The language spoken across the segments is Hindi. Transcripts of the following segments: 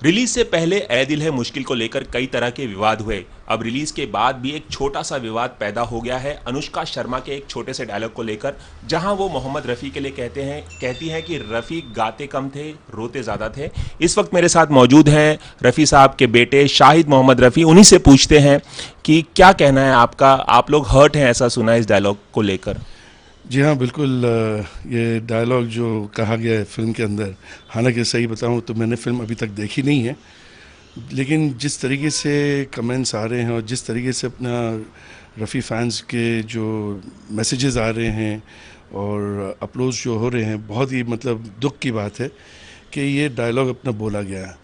रिलीज से पहले ए दिल है मुश्किल को लेकर कई तरह के विवाद हुए। अब रिलीज के बाद भी एक छोटा सा विवाद पैदा हो गया है अनुष्का शर्मा के एक छोटे से डायलॉग को लेकर, जहां वो मोहम्मद रफ़ी के लिए कहती हैं कि रफ़ी गाते कम थे, रोते ज़्यादा थे। इस वक्त मेरे साथ मौजूद हैं रफ़ी साहब के बेटे शाहिद मोहम्मद रफ़ी। उन्हीं से पूछते हैं कि क्या कहना है आपका, आप लोग हर्ट हैं ऐसा सुना इस डायलॉग को लेकर। जी हाँ, बिल्कुल। ये डायलॉग जो कहा गया है फ़िल्म के अंदर, हालांकि सही बताऊं तो मैंने फ़िल्म अभी तक देखी नहीं है, लेकिन जिस तरीके से कमेंट्स आ रहे हैं और जिस तरीके से अपना रफ़ी फैंस के जो मैसेजेस आ रहे हैं और अपलोड्स जो हो रहे हैं, बहुत ही मतलब दुख की बात है कि ये डायलॉग अपना बोला गया है।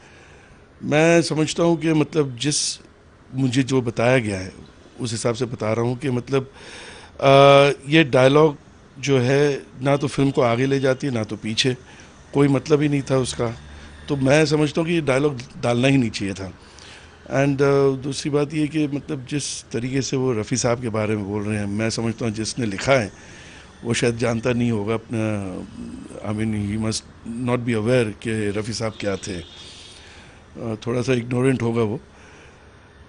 मैं समझता हूँ कि मतलब मुझे जो बताया गया है उस हिसाब से बता रहा हूँ कि मतलब ये डायलॉग जो है ना तो फिल्म को आगे ले जाती है ना तो पीछे, कोई मतलब ही नहीं था उसका। तो मैं समझता हूँ कि ये डायलॉग डालना ही नहीं चाहिए था। एंड दूसरी बात ये कि मतलब जिस तरीके से वो रफ़ी साहब के बारे में बोल रहे हैं, मैं समझता हूँ जिसने लिखा है वो शायद जानता नहीं होगा अपना, I mean he must not be aware कि रफ़ी साहब क्या थे। थोड़ा सा इग्नोरेंट होगा वो।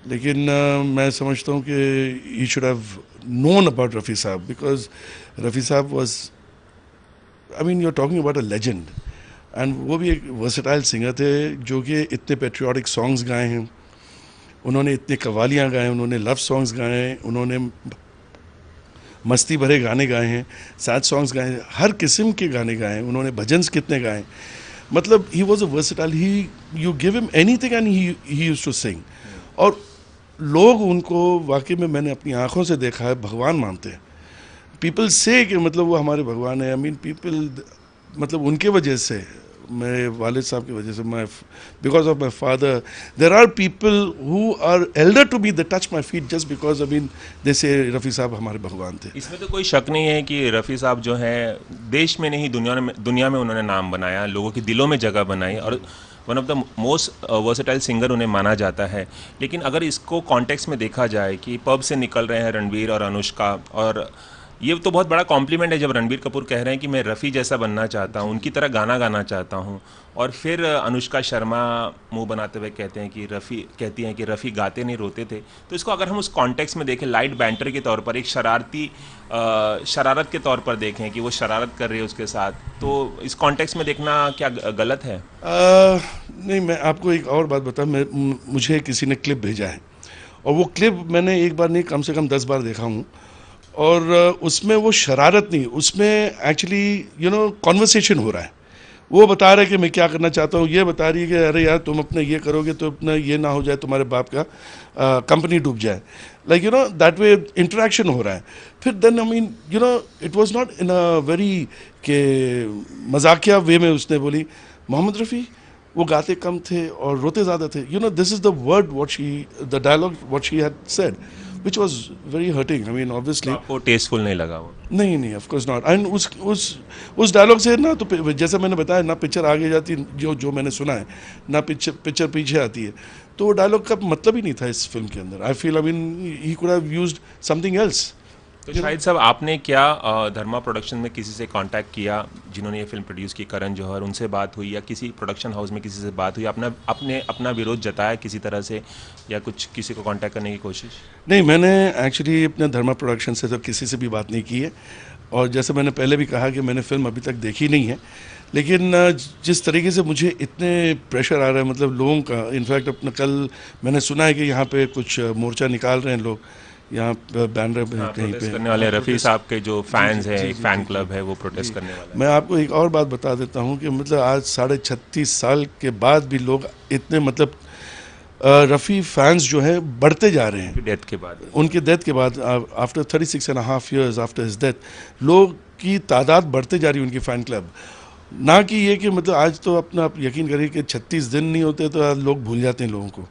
लेकिन मैं समझता हूँ कि he should have known about Rafi sahab, because Rafi sahab was, I mean you are talking about a legend. And वो भी एक वर्सेटाइल सिंगर थे जो कि इतने पेट्रियाटिक सॉन्ग्स गाए हैं, उन्होंने इतने कवालियाँ गाए, उन्होंने लव सॉन्ग्स गाए, उन्होंने मस्ती भरे गाने गाए हैं, सैड सॉन्ग्स गाए हैं, हर किस्म के गाने गाए हैं, उन्होंने भजन्स कितने गाए। मतलब he was a versatile, he you give him anything and he used to sing. और लोग उनको वाकई में, मैंने अपनी आंखों से देखा है, भगवान मानते हैं। पीपल से कि मतलब वो हमारे भगवान है। आई मीन पीपल, मतलब उनके वजह से, मेरे वालिद साहब की वजह से, my because of my father, there are people who are elder to me, they touch my feet just because, I mean they say Rafi साहब हमारे भगवान थे। इसमें तो कोई शक नहीं है कि रफ़ी साहब जो हैं देश में नहीं दुनिया में उन्होंने नाम बनाया, लोगों के दिलों में जगह बनाई और one of the most versatile singer उन्हें माना जाता है। लेकिन अगर इसको कॉन्टेक्स्ट में देखा जाए कि पब से निकल रहे हैं रणबीर और अनुष्का, और ये तो बहुत बड़ा कॉम्प्लीमेंट है जब रणबीर कपूर कह रहे हैं कि मैं रफ़ी जैसा बनना चाहता हूँ, उनकी तरह गाना गाना चाहता हूँ, और फिर अनुष्का शर्मा मुंह बनाते हुए कहती हैं कि रफ़ी गाते नहीं रोते थे। तो इसको अगर हम उस कॉन्टेक्स्ट में देखें, लाइट बैंटर के तौर पर, एक शरारत के तौर पर देखें कि वो शरारत कर रही है उसके साथ, तो इस कॉन्टेक्स्ट में देखना क्या गलत है? नहीं, मैं आपको एक और बात बताऊँ। मुझे किसी ने क्लिप भेजा है और वो क्लिप मैंने एक बार नहीं, कम से कम 10 बार देखा हूँ। और उसमें वो शरारत नहीं, उसमें एक्चुअली कॉन्वर्सेशन हो रहा है। वो बता रहे कि मैं क्या करना चाहता हूँ, ये बता रही है कि अरे यार तुम अपना ये करोगे तो अपना ये ना हो जाए, तुम्हारे बाप का कंपनी डूब जाए, लाइक दैट वे इंटरेक्शन हो रहा है। फिर then I mean it was not in a very के मजाकिया वे में उसने बोली मोहम्मद रफ़ी वो गाते कम थे और रोते ज़्यादा थे। This is the word what she, the dialogue what she had said, which was very hurting. I mean, तो obviously. आपको टेस्टफुल नहीं लगा वो? नहीं नहीं, ऑफ कोर्स नॉट। एंड उस डायलॉग से ना तो जैसा मैंने बताया, ना पिक्चर आगे जाती, जो जो मैंने सुना है, ना पिक्चर पीछे आती है। तो वो डायलॉग का मतलब ही नहीं था इस फिल्म के अंदर। I feel, I mean he could have used something else. तो शाहिद साहब, आपने क्या धर्मा प्रोडक्शन में किसी से कांटेक्ट किया जिन्होंने ये फिल्म प्रोड्यूस की, करण जौहर, उनसे बात हुई, या किसी प्रोडक्शन हाउस में किसी से बात हुई, अपना विरोध जताया किसी तरह से, या कुछ किसी को कांटेक्ट करने की कोशिश? नहीं, मैंने एक्चुअली अपने धर्मा प्रोडक्शन से तो किसी से भी बात नहीं की है। और जैसे मैंने पहले भी कहा कि मैंने फिल्म अभी तक देखी नहीं है, लेकिन जिस तरीके से मुझे इतने प्रेशर आ रहा है, मतलब लोगों का, इनफैक्ट अपना कल मैंने सुना है कि यहाँ पे कुछ मोर्चा निकाल रहे हैं लोग, यहाँ बैनर पे हाँ, कहीं प्रोटेस्ट पे। करने वाले हैं, रफ़ी साहब के जो फैंस हैं, एक फ़ैन जी क्लब है, वो प्रोटेस्ट जी। करने वाला मैं आपको एक और बात बता देता हूँ कि मतलब आज 36.5 साल के बाद भी लोग इतने, मतलब रफ़ी फैंस जो है बढ़ते जा रहे है हैं। डेथ के बाद। उनके डेथ के बाद, after 36.5 years after his death, लोग की तादाद बढ़ते जा रही है, उनकी फ़ैन क्लब। ना कि ये कि मतलब आज तो अपना, आप यकीन करिए कि 36 दिन नहीं होते तो आज लोग भूल जाते हैं लोगों को,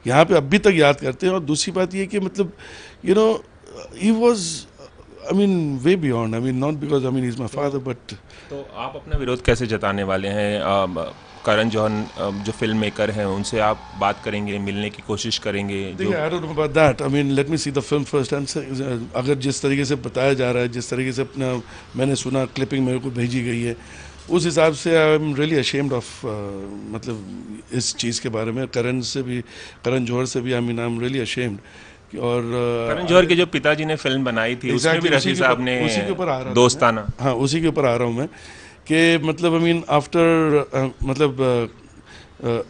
यहाँ पे अभी तक याद करते हैं। और दूसरी बात ये कि मतलब he was, I mean way beyond, I mean not because, I mean he is my father, but. तो आप अपना विरोध कैसे जताने वाले हैं? करण जौहर जो फिल्म मेकर हैं, उनसे आप बात करेंगे, मिलने की कोशिश करेंगे? देखिए, I don't know about that. I mean let me see the film first. And अगर जिस तरीके से बताया जा रहा है, जिस तरीके से अपना मैंने सुना, क्लिपिंग मेरे को भेजी गई है, उस हिसाब से I am really ashamed of मतलब इस चीज़ के बारे में करण जौहर से भी I mean I am really ashamed और करण जौहर के जो पिताजी ने फिल्म बनाई थी उसमें भी रफ़ी साहब ने उसी के ऊपर आ रहा था दोस्ताना, हाँ उसी के ऊपर आ रहा हूँ मैं कि मतलब आई मीन आफ्टर मतलब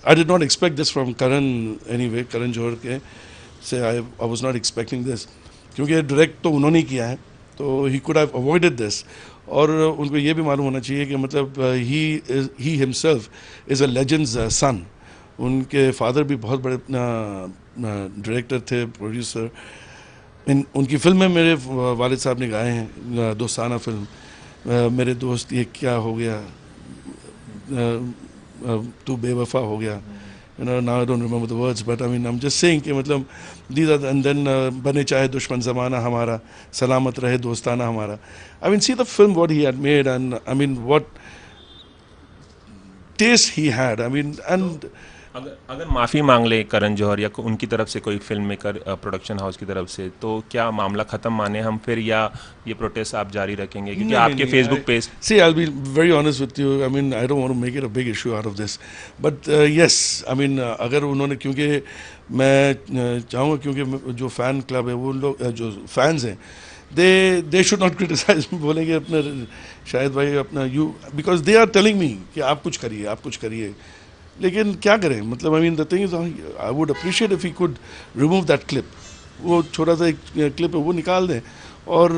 I did not expect this from Karan anyway Karan Johar के से I was not expecting this क्योंकि डायरेक्ट तो उन्होंने ही किया है तो ही कुड हैव अवॉइडेड दिस और उनको ये भी मालूम होना चाहिए कि मतलब he himself is a legend's son उनके फादर भी बहुत बड़े डायरेक्टर थे प्रोड्यूसर उनकी फिल्में मेरे वालिद साहब ने गाए हैं दोस्ताना फिल्म मेरे दोस्त ये क्या हो गया तू बेवफा हो गया now I don't remember the words but I mean I'm just saying कि मतलब these are and then बने चाहे दुश्मन ज़माना हमारा सलामत रहे दोस्ताना हमारा I mean see the film what he had made and I mean what taste he had I mean and अगर माफ़ी मांग ले करण जौहर या उनकी तरफ से कोई फिल्म मेकर प्रोडक्शन हाउस की तरफ से तो क्या मामला ख़त्म माने हम फिर या ये प्रोटेस्ट आप जारी रखेंगे क्योंकि आपके Facebook page see I'll be very honest with you I mean I don't want to make it a big issue out of this but yes I mean अगर उन्होंने क्योंकि मैं चाहूँगा क्योंकि जो फ़ैन क्लब है वो लोग जो फैंस हैं they should not criticize बोलेंगे अपना शायद भाई अपना you because they are telling me कि आप कुछ करिए लेकिन क्या करें मतलब I mean the thing is I would appreciate if he could remove that clip वो छोटा सा एक क्लिप है वो निकाल दें और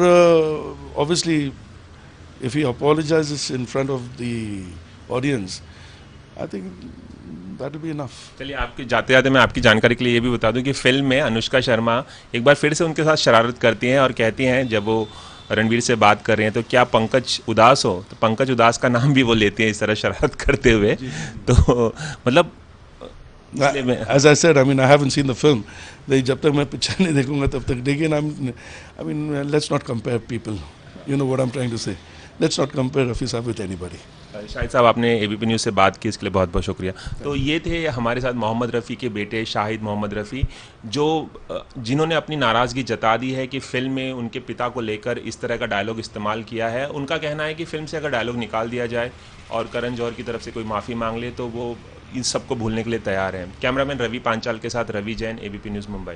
obviously if he apologises in front of the audience I think that will be enough. चलिए आपके जाते जाते मैं आपकी जानकारी के लिए ये भी बता दूं कि फिल्म में अनुष्का शर्मा एक बार फिर से उनके साथ शरारत करती हैं और कहती हैं जब वो रणवीर से बात कर रहे हैं तो क्या पंकज उदास हो तो पंकज उदास का नाम भी वो लेते हैं इस तरह शरारत करते हुए तो मतलब As I said, I mean, I haven't seen the film. जब तक मैं पिक्चर नहीं देखूंगा तब तक लेकिन I mean, let's not compare people. You know what I'm trying to say. Let's not compare Rafi साहब with anybody. शाहिद साहब आपने एबीपी न्यूज़ से बात की इसके लिए बहुत बहुत शुक्रिया। तो ये थे हमारे साथ मोहम्मद रफ़ी के बेटे शाहिद मोहम्मद रफ़ी जो जिन्होंने अपनी नाराज़गी जता दी है कि फ़िल्म में उनके पिता को लेकर इस तरह का डायलॉग इस्तेमाल किया है। उनका कहना है कि फ़िल्म से अगर डायलॉग निकाल दिया जाए और करण जौहर की तरफ से कोई माफ़ी मांग ले तो वो इन सबको भूलने के लिए तैयार हैं। कैमरामैन रवि पांचाल के साथ रवि जैन, एबीपी न्यूज़ मुंबई।